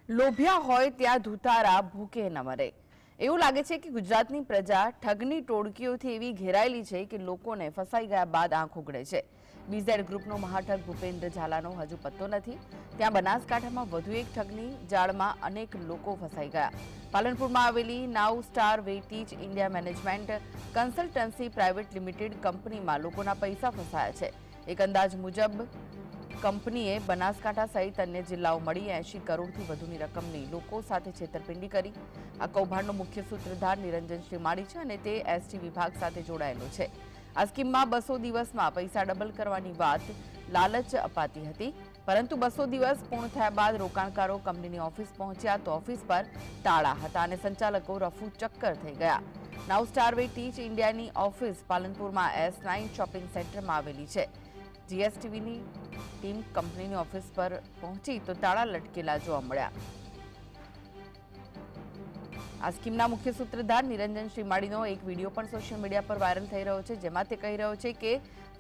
લોભિયા હોય ત્યાં ધુતારા ભૂકે ન મરે. એવું લાગે છે કે ગુજરાતની પ્રજા ઠગની ટોળકીઓથી એવી ઘેરાયેલી છે કે લોકોને ફસાઈ ગયા બાદ આંખ ઉઘડે છે. બીઝેડ ગ્રુપનો મહાઠગ ભૂપેન્દ્ર ઝાલાનો હજુ પત્તો નથી. ત્યાં બનાસકાંઠામાં વધુ એક ઠગની જાળમાં અનેક લોકો ફસાઈ ગયા. પાલનપુરમાં આવેલી નાઉ સ્ટાર વેઇટીજ India management consultancy private limited કંપનીમાં લોકોના પૈસા ફસાયા છે. એક અંદાજ મુજબ કંપનીએ બનાસકાંઠા સહિત અન્ય જિલ્લાઓ મળી 80 કરોડથી વધુની રકમની લોકો સાથે છેતરપિંડી કરી. આ કૌભાંડનો મુખ્ય સૂત્રધાર નિરંજન શ્રીમાળી છે અને તે એસટી વિભાગ સાથે જોડાયેલો છે. આ સ્કીમમાં 200 દિવસમાં પૈસા ડબલ કરવાની વાત લાલચ અપાતી હતી, પરંતુ 200 દિવસ પૂર્ણ થયા બાદ રોકાણકારો કંપનીની ઓફિસ પહોંચ્યા તો ઓફિસ પર તાળા હતા અને સંચાલકો રફુ ચક્કર થઈ ગયા. નાઉ સ્ટાર વેઇટીજ ઇન્ડિયાની ઓફિસ પાલનપુરમાં S9 શોપિંગ સેન્ટરમાં આવેલી છે. જીએસટીવીની ટીમ કંપનીની ઓફિસ પર પહોંચી તો તાળા લટકેલા જોવા મળ્યા. આ સ્કીમના મુખ્ય સૂત્રધાર નિરંજન શ્રીમાળીનો એક વિડીયો પણ સોશિયલ મીડિયા પર વાયરલ થઈ રહ્યો છે, જેમાં તે કહી રહ્યો છે કે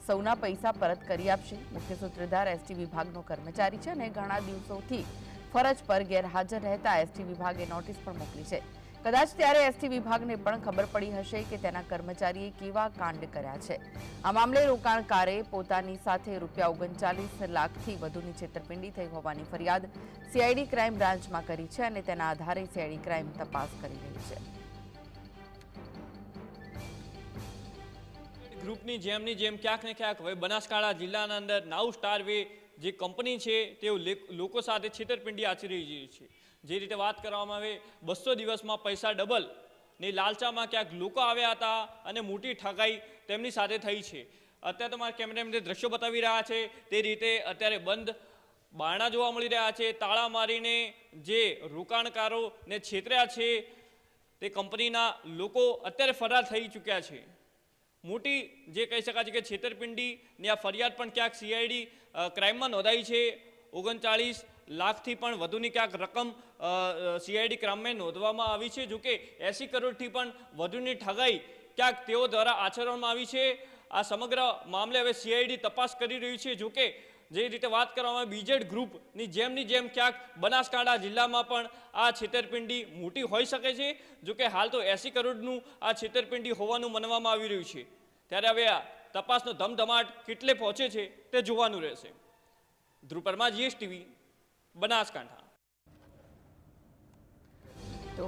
સૌના પૈસા પરત કરી આપશે. મુખ્ય સૂત્રધાર એસટી વિભાગનો કર્મચારી છે અને ઘણા દિવસોથી ફરજ પર ગેરહાજર રહેતા એસટી વિભાગે નોટિસ પણ મોકલી છે. કદાચ ત્યારે એસટી વિભાગને પણ ખબર પડી હશે કે તેના કર્મચારીએ કેવા કાંડ કર્યા છે. આ મામલે રોકાણકારે પોતાની સાથે ₹39 લાખથી વધુની છેતરપિંડી થઈ હોવાની ફરિયાદ સીઆઈડી ક્રાઇમ બ્રાન્ચમાં કરી છે અને તેના આધારે સીઆઈડી ક્રાઇમ તપાસ કરી રહી છે. ગ્રુપની જેમ ક્યાંક ને ક્યાંક હવે બનાસકાંઠા જિલ્લાના અંદર નાઉ સ્ટાર વે જે કંપની છે તેઓ લોકો સાથે છેતરપિંડી આચરી રહી છે. જે રીતે વાત કરવામાં આવે 200 દિવસમાં પૈસા ડબલ ની લાલચામાં ક્યાંક લોકો આવ્યા હતા અને મોટી ઠગાઈ તેમની સાથે થઈ છે. અત્યારે તમારા કેમેરામેન દ્રશ્યો બતાવી રહ્યા છે તે રીતે અત્યારે બંધ બારણા જોવા મળી રહ્યા છે. તાળા મારીને જે રોકાણકારોને છેતર્યા છે તે કંપનીના લોકો અત્યારે ફરાર થઈ ચૂક્યા છે. મોટી જે કહી શકાય છે કે છેતરપિંડીની આ ફરિયાદ પણ ક્યાંક સીઆઈડી ક્રાઇમમાં નોંધાઈ છે. 39 લાખથી પણ વધુની ક્યાંક રકમ સીઆઈડી ક્રાઇમમાં નોંધવામાં આવી છે. જોકે 80 કરોડથી પણ વધુની ઠગાઈ ક્યાંક તેઓ દ્વારા આચરવામાં આવી છે. આ સમગ્ર મામલે હવે સીઆઈડી તપાસ કરી રહ્યું છે. જોકે જે રીતે વાત કરવામાં આવે બીજેડ ગ્રુપની જેમ ક્યાંક બનાસકાંઠા જિલ્લામાં પણ આ છેતરપિંડી મોટી હોઈ શકે છે. જોકે હાલ તો 80 કરોડનું આ છેતરપિંડી હોવાનું માનવામાં આવી રહ્યું છે. ત્યારે હવે આ તપાસનો ધમધમાટ કેટલે પહોંચે છે તે જોવાનું રહેશે. ધ્રુવ પરમાર, જીએસટીવી, બનાસકાંઠા. તો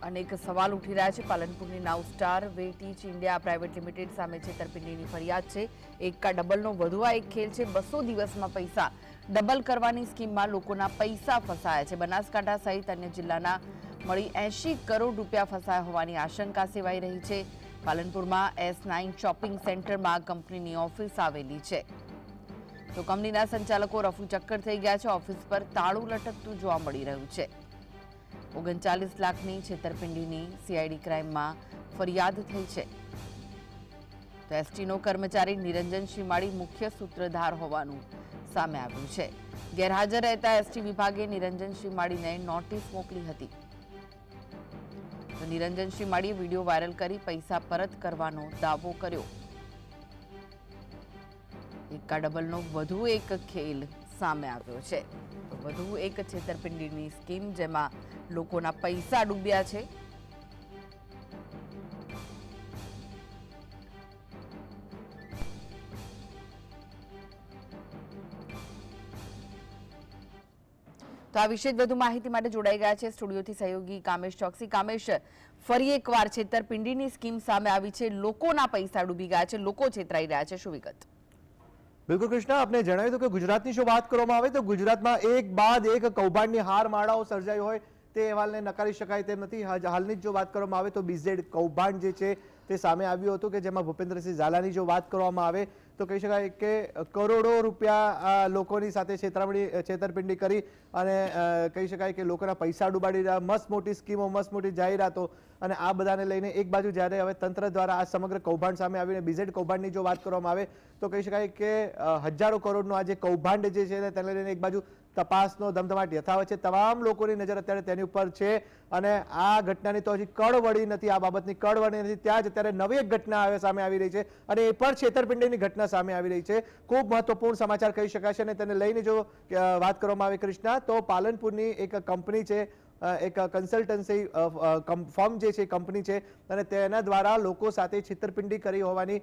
અનેક સવાલ ઉઠી રહ્યા છે. પાલનપુરની નાઉ સ્ટાર વેઇટીજ ઇન્ડિયા પ્રાઇવેટ લિમિટેડ સામે છેતરપિંડીની ફરિયાદ છે. એકા ડબલનો વધુ આ એક ખેલ છે. 200 દિવસમાં પૈસા ડબલ કરવાની સ્કીમમાં લોકોના પૈસા ફસાયા છે. બનાસકાંઠા સહિત અન્ય જિલ્લાના મળી 80 કરોડ રૂપિયા ફસાયા હોવાની આશંકા સેવાઈ રહી છે. પાલનપુરમાં S9 શોપિંગ સેન્ટરમાં કંપનીની ઓફિસ આવેલી છે. તો કંપનીના સંચાલકો રફુ ચક્કર થઈ ગયા છે. ઓફિસ પર તાળું લટકતું જોવા મળી રહ્યું છે. 39 લાખની છેતરપિંડીની સીઆઈડી ક્રાઇમમાં ફરિયાદ થઈ છે. તો એસટીનો કર્મચારી નિરંજન શ્રીમાળી મુખ્ય સૂત્રધાર હોવાનું સામે આવ્યું છે. ગેરહાજર રહેતા એસટી વિભાગે નિરંજન શ્રીમાળીને નોટિસ મોકલી હતી. તો નિરંજન શ્રીમાળીએ વિડીયો વાયરલ કરી પૈસા પરત કરવાનો દાવો કર્યો. એકા ડબલનો વધુ એક ખેલ સામે આવ્યો છે. વધુ એક છેતરપિંડીની સ્કીમ જેમાં લોકોના પૈસા ડૂબ્યા છે. તો આ વિશે વધુ માહિતી માટે જોડાઈ ગયા છે સ્ટુડિયોથી સહયોગી કામેશ ચોકસી. કામેશ, ફરી એકવાર છેતરપિંડીની સ્કીમ સામે આવી છે. લોકોના પૈસા ડૂબી ગયા છે, લોકો છેતરાઈ રહ્યા છે. શું વિગત? બિલકુલ કૃષ્ણા, આપને જણાવ્યું હતું કે ગુજરાતની જો વાત કરવામાં આવે તો ગુજરાતમાં એક બાદ એક કૌભાંડની હારમાળાઓ સર્જાઈ હોય તે અહેવાલને નકારી શકાય તેમ નથી. હાલની જ જો વાત કરવામાં આવે તો બીઝેડ કૌભાંડ જે છે તે સામે આવ્યું હતું કે જેમાં ભૂપેન્દ્રસિંહ ઝાલાની જો વાત કરવામાં આવે તો કહી શકાય કે કરોડો રૂપિયા લોકોની સાથે છેતરપિંડી કરી અને કહી શકાય કે લોકોના પૈસા ડૂબાડી રહ્યા. મસ્ત મોટી સ્કીમો, મસ્ત મોટી જાહેરાતો અને આ બધાને લઈને એક બાજુ જ્યારે હવે તંત્ર દ્વારા આ સમગ્ર કૌભાંડ સામે આવીને બીઝેડ કૌભાંડની જો વાત કરવામાં આવે તો કહી શકાય કે હજારો કરોડનું આ જે કૌભાંડ જે છે તેને લઈને એક બાજુ તપાસનો ધમધમાટ યથાવત છે. તમામ લોકોની નજર અત્યારે તેની ઉપર છે અને આ ઘટનાની તો હજી કળ વળી નથી, આ બાબતની કળ વળી નથી. ત્યાં જ અત્યારે નવી એક ઘટના સામે આવી રહી છે અને એ પણ છેતરપિંડીની ઘટના સામે આવી રહી છે. ખૂબ મહત્વપૂર્ણ સમાચાર કહી શકાય છે અને તેને લઈને જો વાત કરવામાં આવે કૃષ્ણા, તો પાલનપુરની એક કંપની છે, એક કન્સલ્ટન્સી ફર્મ જે છે, કંપની છે અને તેના દ્વારા લોકો સાથે છેતરપિંડી કરી હોવાની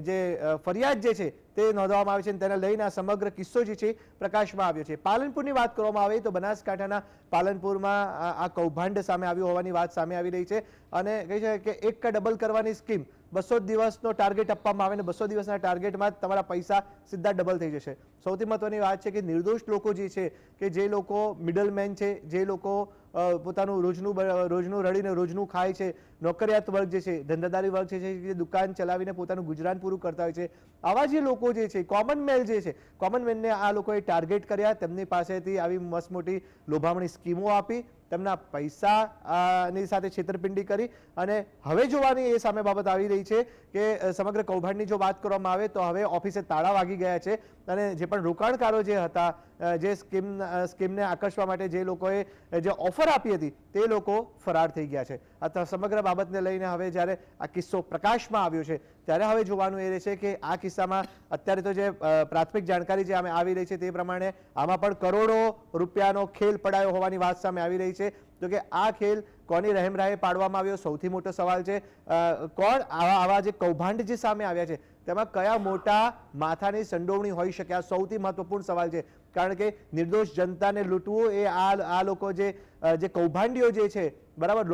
જે ફરિયાદ જે છે તે નોંધવામાં આવે છે અને તેને લઈને આ સમગ્ર કિસ્સો જે છે પ્રકાશમાં આવ્યો છે. પાલનપુરની વાત કરવામાં આવે તો બનાસકાંઠાના પાલનપુરમાં આ કૌભાંડ સામે આવ્યું હોવાની વાત સામે આવી રહી છે અને કહી શકાય કે એક ડબલ કરવાની સ્કીમ 200 દિવસનો ટાર્ગેટ આપવામાં આવે ને 200 દિવસના ટાર્ગેટમાં તમારા પૈસા સીધા ડબલ થઈ જશે. સૌથી મહત્વની વાત છે કે નિર્દોષ લોકો જે છે, કે જે લોકો મિડલમેન છે, જે લોકો પોતાનું રોજનું રડીને રોજનું ખાય છે, નોકરિયાત વર્ગ જે છે, ધંધાદારી વર્ગ છે, જે દુકાન ચલાવીને પોતાનું ગુજરાન પૂરું કરતા હોય છે, આવા જે લોકો જે છે, કોમન મેન જે છે, કોમન મેનને આ લોકોએ ટાર્ગેટ કર્યા, તેમની પાસેથી આવી મસ્ત મોટી લોભામણી સ્કીમો આપી, તેમના પૈસાની સાથે છેતરપિંડી કરી અને હવે જોવાની એ સામે બાબત આવી રહી છે કે સમગ્ર કૌભાંડની જો વાત કરવામાં આવે તો હવે ઓફિસે તાળા વાગી ગયા છે અને જે પણ રોકાણકારો જે હતા, જે સ્કીમને આકર્ષવા માટે જે લોકોએ જે ઓફર આપી હતી તે લોકો ફરાર થઈ ગયા છે. આ સમગ્ર બાબતને લઈને હવે જ્યારે આ કિસ્સો પ્રકાશમાં આવ્યો છે ત્યારે હવે જોવાનું એ રહેશે કે આ કિસ્સામાં અત્યારે તો જે પ્રાથમિક જાણકારી જે આવી રહી છે તે પ્રમાણે આમાં પણ કરોડો રૂપિયાનો ખેલ પડાયો હોવાની વાત સામે આવી રહી છે. તો કે આ ખેલ કોની રહેમરાહે પાડવામાં આવ્યો સૌથી મોટો સવાલ છે. કોણ આવા જે કૌભાંડ જે સામે આવ્યા છે તેમાં કયા મોટા માથાની સંડોવણી હોઈ શકે, આ સૌથી મહત્વપૂર્ણ સવાલ છે. કારણ કે નિર્દોષ જનતાને લૂંટવું એ આ લોકો જે કૌભાંડીઓ જે છે, બરાબર,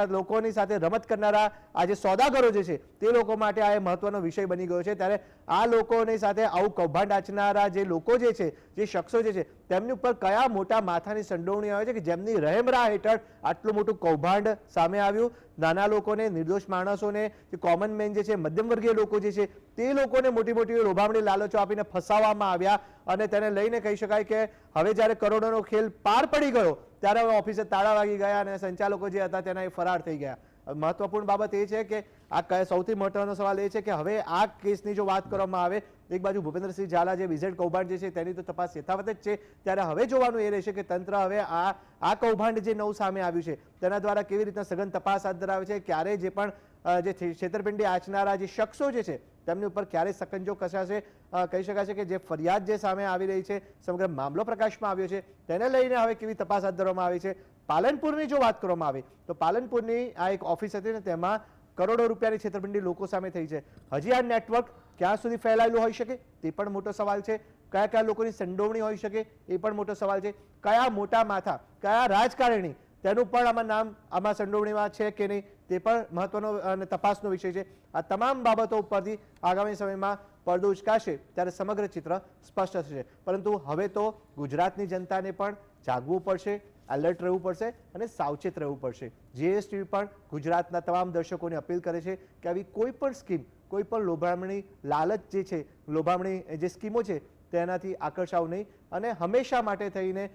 લોકોની સાથે રમત કરનારા આ જે સોદાગરો જે છે તે લોકો માટે આ મહત્વનો વિષય બની ગયો છે. ત્યારે આ લોકોની સાથે આવું કૌભાંડ આચનારા જે લોકો જે છે, જે શખ્સો જે છે, તેમની ઉપર કયા મોટા માથાની સંડોવણી આવે છે કે જેમની રહેમરાહ હેઠળ આટલું મોટું કૌભાંડ સામે આવ્યું. નાના લોકોને, નિર્દોષ માણસોને, જે કોમન મેન જે છે, મધ્યમ વર્ગીય લોકો જે છે તે લોકોને મોટી મોટી લોભામણી લાલચો આપીને ફસાવવામાં આવ્યા અને તેને લઈને કહી શકાય કે હવે જ્યારે કરોડોનો ખેલ પાર પડી ગયો ત્યારે હવે ઓફિસે તાળા વાગી ગયા અને સંચાલકો જે હતા તેના ફરાર થઈ ગયા. મહત્વપૂર્ણ બાબત એ છે કે આ સૌથી મહત્વનો સવાલ એ છે કે હવે આ કેસની જો વાત કરવામાં આવે, એક બાજુ ભૂપેન્દ્રસિંહ ઝાલા જે બીઝેડ કૌભાંડ જે છે તેની તો તપાસ યથાવત જ છે, ત્યારે હવે જોવાનું એ રહેશે કે તંત્ર હવે આ કૌભાંડ જે નવું સામે આવ્યું છે તેના દ્વારા કેવી રીતના સઘન તપાસ હાથ ધરાવે છે, ક્યારે જે પણ જે છેતરપિંડી આચનારા જે શખ્સો જે છે તેમની ઉપર ક્યારે સકંજો કસાશે. કહી શકાય છે કે જે ફરિયાદ જે સામે આવી રહી છે, સમગ્ર મામલો પ્રકાશમાં આવ્યો છે, તેને લઈને હવે કેવી તપાસ હાથ ધરવામાં આવી છે. પાલનપુરની જો વાત કરવામાં આવે તો પાલનપુરની આ એક ઓફિસ હતી ને તેમાં કરોડો રૂપિયાની છેતરપિંડી લોકો સામે થઈ છે. હજી આ નેટવર્ક ક્યાં સુધી ફેલાયેલું હોઈ શકે તે પણ મોટો સવાલ છે. કયા કયા લોકોની સંડોવણી હોઈ શકે એ પણ મોટો સવાલ છે. કયા મોટા માથા, કયા રાજકારણી, તેનું પણ આમાં નામ આમાં સંડોવણીમાં છે કે નહીં તે પણ મહત્વનો અને તપાસનો વિષય છે. આ તમામ બાબતો ઉપરથી આગામી સમયમાં પડદો ઉચકાશે ત્યારે સમગ્ર ચિત્ર સ્પષ્ટ થશે. પરંતુ હવે તો ગુજરાતની જનતાને પણ જાગવું પડશે, એલર્ટ રહેવું પડશે અને સાવચેત રહેવું પડશે. જીએસટીવી પણ ગુજરાતના તમામ દર્શકોને અપીલ કરે છે કે આવી કોઈ પણ સ્કીમ, કોઈ પણ લોભામણી લાલચ જે છે, લોભામણી જે સ્કીમો છે તેનાથી આકર્ષાવ નહીં અને હંમેશા માટે થઈને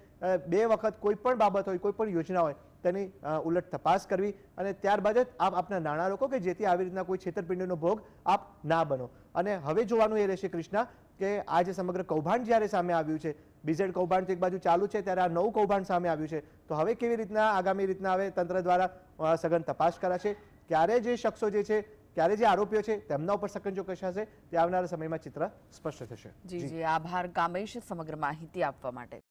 બે વખત કોઈ પણ બાબત હોય, કોઈ પણ યોજના હોય તેની ઉલટ તપાસ કરવી અને ત્યારબાદ જ આપ આપના નાણાં રોકો કે જેથી આવી રીતના કોઈ છેતરપિંડીનો ભોગ આપ ના બનો. અને હવે જોવાનું એ રહેશે કૃષ્ણા કે આ જે સમગ્ર કૌભાંડ જ્યારે સામે આવ્યું છે, બીઝેડ કૌભાંડ એક બાજુ ચાલુ છે ત્યારે આ નવું કૌભાંડ સામે આવ્યું છે, તો હવે કેવી રીતના આગામી રીતના હવે તંત્ર દ્વારા સઘન તપાસ કરાશે, ક્યારે જે શખ્સો જે છે, ક્યારે જે આરોપીઓ છે તેમના ઉપર સકંજો કસાશે તે આવનારા સમયમાં ચિત્ર સ્પષ્ટ થશે. જી, આભાર કામેશ સમગ્ર માહિતી આપવા માટે.